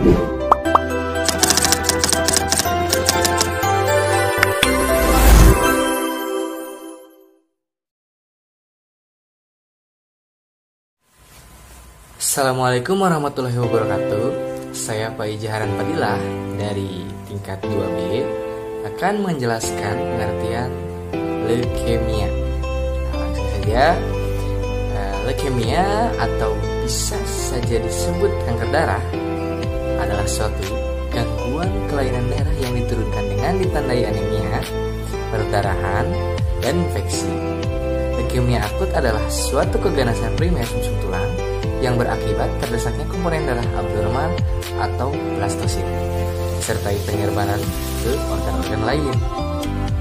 Assalamualaikum warahmatullahi wabarakatuh. Saya Pak Ijaharan Fadilah dari tingkat 2B akan menjelaskan pengertian leukemia. Langsung saja, leukemia atau bisa saja disebut kanker darah adalah suatu gangguan kelainan darah yang diturunkan dengan ditandai anemia, perdarahan, dan infeksi. Leukemia akut adalah suatu keganasan primer sumsum tulang yang berakibat terdesaknya komponen darah abnormal atau blastosit, disertai penyerbaran ke organ-organ lain.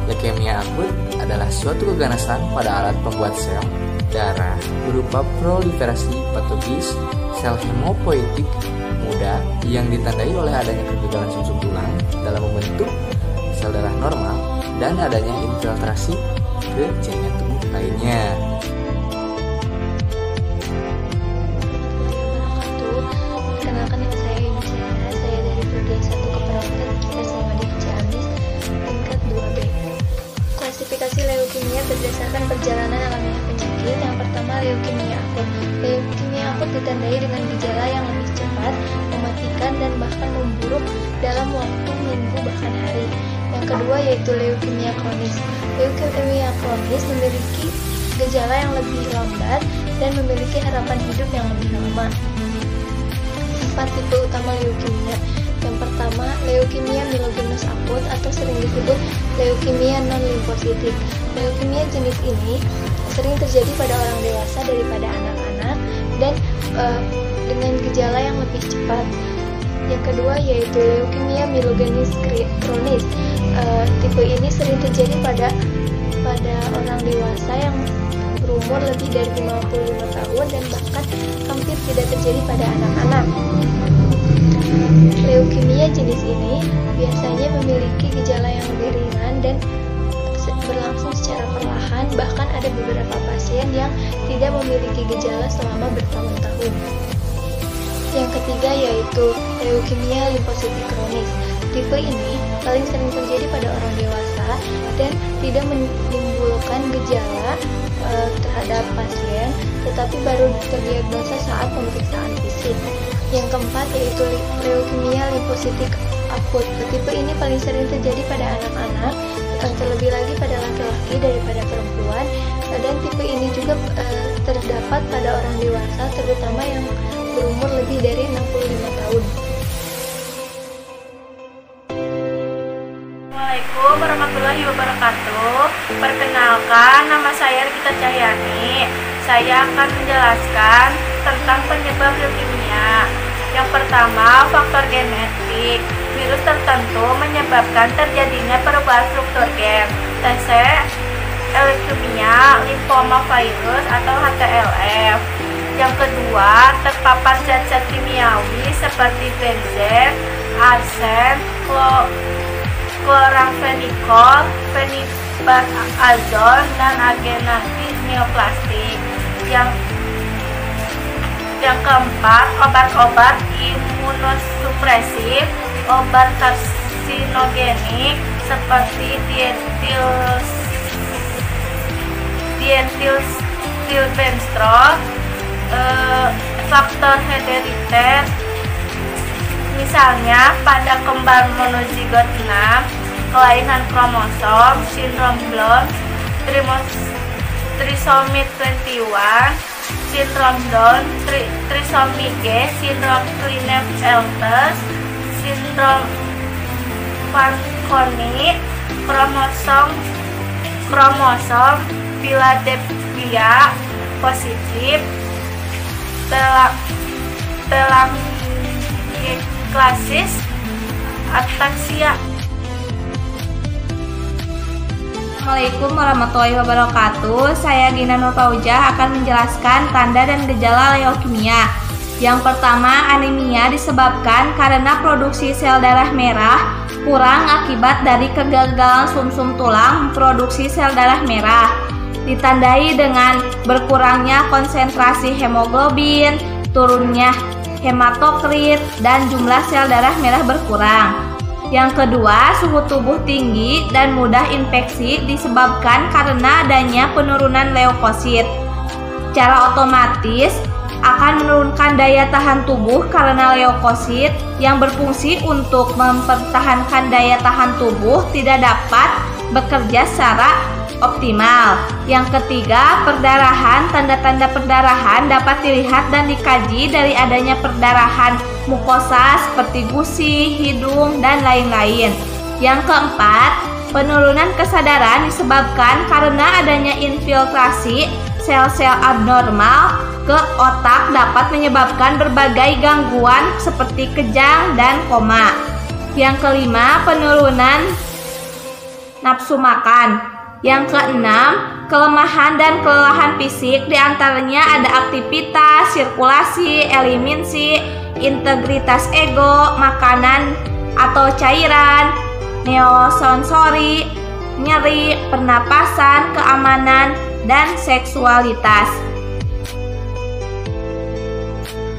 Leukemia akut adalah suatu keganasan pada alat pembuat sel darah berupa proliferasi patologis sel hemopoietik muda yang ditandai oleh adanya kegagalan sumsum tulang dalam membentuk sel darah normal dan adanya infiltrasi ke jaringan tubuh lainnya. Perkenalkan, nama saya Indi Syahra, saya dari Prodi 1 Keperawatan Kita Muhammadiyah Ciamis, tingkat 2B. Klasifikasi leukemia berdasarkan perjalanan alamiah penyakit. Yang pertama, leukemia akut. Leukemia akut ditandai dengan gejala yang lebih cepat, mematikan, dan bahkan memburuk dalam waktu minggu bahkan hari. Yang kedua yaitu leukemia kronis. Leukemia kronis memiliki gejala yang lebih lambat dan memiliki harapan hidup yang lebih lama. 4 tipe utama leukemia. Yang pertama, leukemia mielogenus akut atau sering disebut leukemia non-limfositik. Leukemia jenis ini sering terjadi pada orang dewasa daripada anak-anak dan dengan gejala yang lebih cepat. Yang kedua yaitu leukemia mielogenus kronis. Tipe ini sering terjadi pada orang dewasa yang berumur lebih dari 55 tahun dan bahkan hampir tidak terjadi pada anak-anak. Leukemia jenis ini biasanya memiliki gejala yang lebih ringan dan berlangsung secara perlahan, bahkan ada beberapa pasien yang tidak memiliki gejala selama bertahun-tahun. Yang ketiga yaitu leukemia limfositik kronis. Tipe ini paling sering terjadi pada orang dewasa dan tidak menimbulkan gejala terhadap pasien, tetapi baru terdiagnosa saat pemeriksaan fisik. Yang keempat yaitu leukemia limfositik akut. Tipe ini paling sering terjadi pada anak-anak, terlebih lagi pada laki-laki daripada perempuan, dan tipe ini juga terdapat pada orang dewasa, terutama yang berumur lebih dari 65 tahun. Assalamualaikum warahmatullahi wabarakatuh. Perkenalkan, nama saya Rita Cahyani. Saya akan menjelaskan tentang penyebab leukemia. Yang pertama, faktor genetik. Virus tertentu menyebabkan terjadinya perubahan struktur gen. TC, leukemia, lymphoma virus atau HTLF. Yang kedua, terpapar zat-zat kimiawi seperti benzen, arsen, kloramfenikol, fenibutazon, dan agenantin neoplastik. Yang keempat, obat-obat imunosupresif, obat karsinogenik seperti dientilstilbenstrol, faktor herediter, misalnya pada kembar monozigot 6, kelainan kromosom, sindrom Down, trisomi 21, sindrom Down, trisomi G, sindrom Klinefelter, sindrom Fanconi, kromosom Philadelphia positif, telangiectasis, ataksia. Assalamualaikum warahmatullahi wabarakatuh. Saya Gina Nur Fauzah akan menjelaskan tanda dan gejala leukemia. Yang pertama, anemia disebabkan karena produksi sel darah merah kurang akibat dari kegagalan sumsum tulang memproduksi sel darah merah. Ditandai dengan berkurangnya konsentrasi hemoglobin, turunnya hematokrit, dan jumlah sel darah merah berkurang. Yang kedua, suhu tubuh tinggi dan mudah infeksi disebabkan karena adanya penurunan leukosit. Secara otomatis akan menurunkan daya tahan tubuh karena leukosit yang berfungsi untuk mempertahankan daya tahan tubuh tidak dapat bekerja secara optimal. Yang ketiga, perdarahan. Tanda-tanda perdarahan dapat dilihat dan dikaji dari adanya perdarahan mukosa seperti gusi, hidung, dan lain-lain. Yang keempat, penurunan kesadaran disebabkan karena adanya infiltrasi sel-sel abnormal ke otak dapat menyebabkan berbagai gangguan seperti kejang dan koma. Yang kelima, penurunan nafsu makan. Yang keenam, kelemahan dan kelelahan fisik, diantaranya ada aktivitas, sirkulasi, eliminasi, integritas ego, makanan atau cairan, neosensori, nyeri, pernapasan, keamanan, dan seksualitas.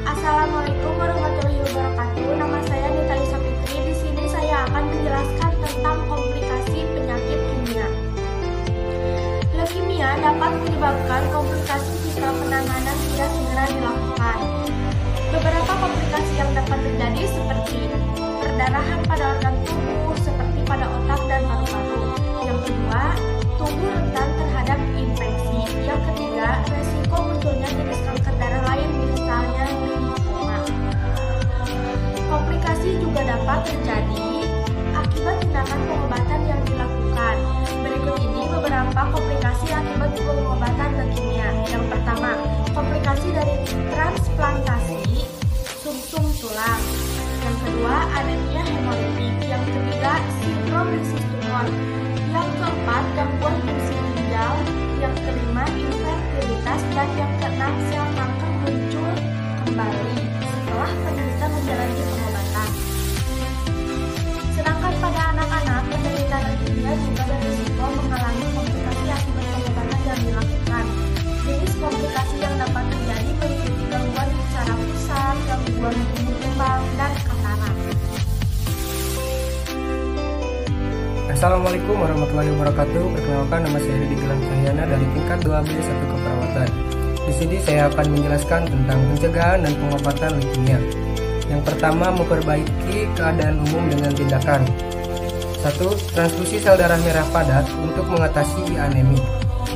Assalamualaikum warahmatullahi wabarakatuh. Nama saya Nita Lisa Fitri. Di sini saya akan menjelaskan tentang komplikasi penyakit kimia. Leukemia dapat menyebabkan komplikasi jika penanganan tidak segera dilakukan. Beberapa komplikasi yang dapat terjadi seperti perdarahan pada organ tubuh seperti pada otak dan paru-paru. Yang kedua, tubuh rentan terhadap infeksi. Yang ketiga, resiko munculnya jenis kanker darah lain misalnya limfoma. Komplikasi juga dapat terjadi akibat tindakan pengobatan yang dilakukan. Berikut ini beberapa komplikasi akibat pengobatan leukemia. Yang pertama, komplikasi dari transplantasi sumsum tulang. Yang kedua, anemia hemolitik. Yang ketiga, sindrom lisis tumor. Yang keempat, gangguan fungsi ginjal. Yang kelima, infertilitas. Dan yang keenam, sel kanker muncul kembali setelah penderita menjalani pengobatan. Sedangkan pada anak-anak, penderita leukemia juga berisiko mengalami komplikasi akibat pengobatan yang dilakukan. Jenis komplikasi yang dapat terjadi meliputi gangguan saraf pusat, gangguan tumbuh kembang, dan katarak. Assalamualaikum warahmatullahi wabarakatuh. Perkenalkan, nama saya Hedi Gilang Cahyana dari tingkat 2B 1 Keperawatan. Di sini saya akan menjelaskan tentang pencegahan dan pengobatan leukemia. Yang pertama, memperbaiki keadaan umum dengan tindakan. 1. Transfusi sel darah merah padat untuk mengatasi anemi.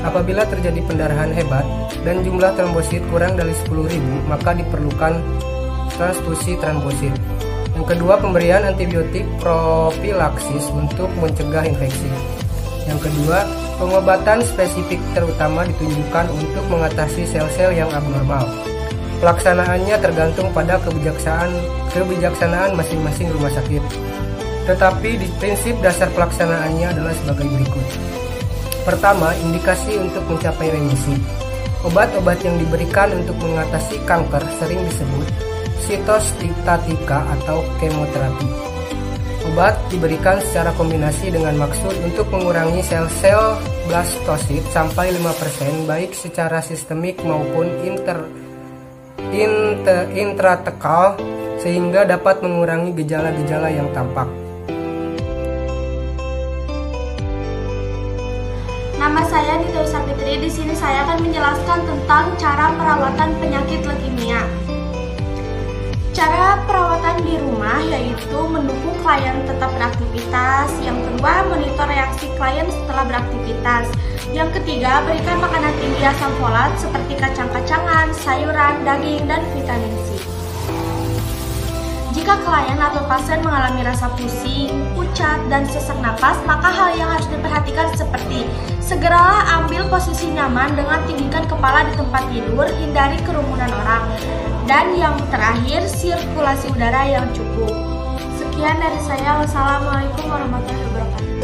Apabila terjadi pendarahan hebat dan jumlah trombosit kurang dari 10.000, maka diperlukan transfusi trombosit. Yang kedua, pemberian antibiotik profilaksis untuk mencegah infeksi. Yang kedua, pengobatan spesifik terutama ditunjukkan untuk mengatasi sel-sel yang abnormal. Pelaksanaannya tergantung pada kebijaksanaan masing-masing rumah sakit. Tetapi di prinsip dasar pelaksanaannya adalah sebagai berikut. Pertama, indikasi untuk mencapai remisi. Obat-obat yang diberikan untuk mengatasi kanker sering disebut sitostatika atau kemoterapi. Obat diberikan secara kombinasi dengan maksud untuk mengurangi sel-sel blastosit sampai 5%, baik secara sistemik maupun intratekal, sehingga dapat mengurangi gejala-gejala yang tampak. Nama saya Nita Lisa Fitri. Di sini saya akan menjelaskan tentang cara perawatan penyakit leukemia. Cara perawatan di rumah yaitu mendukung klien tetap beraktivitas. Yang kedua, monitor reaksi klien setelah beraktivitas. Yang ketiga, berikan makanan tinggi asam folat seperti kacang-kacangan, sayuran, daging, dan vitamin C. Jika klien atau pasien mengalami rasa pusing, pucat, dan sesak napas, maka hal yang harus diperhatikan seperti segeralah ambil posisi nyaman dengan tinggikan kepala di tempat tidur, hindari kerumunan orang. Dan yang terakhir, sirkulasi udara yang cukup. Sekian dari saya. Wassalamualaikum warahmatullahi wabarakatuh.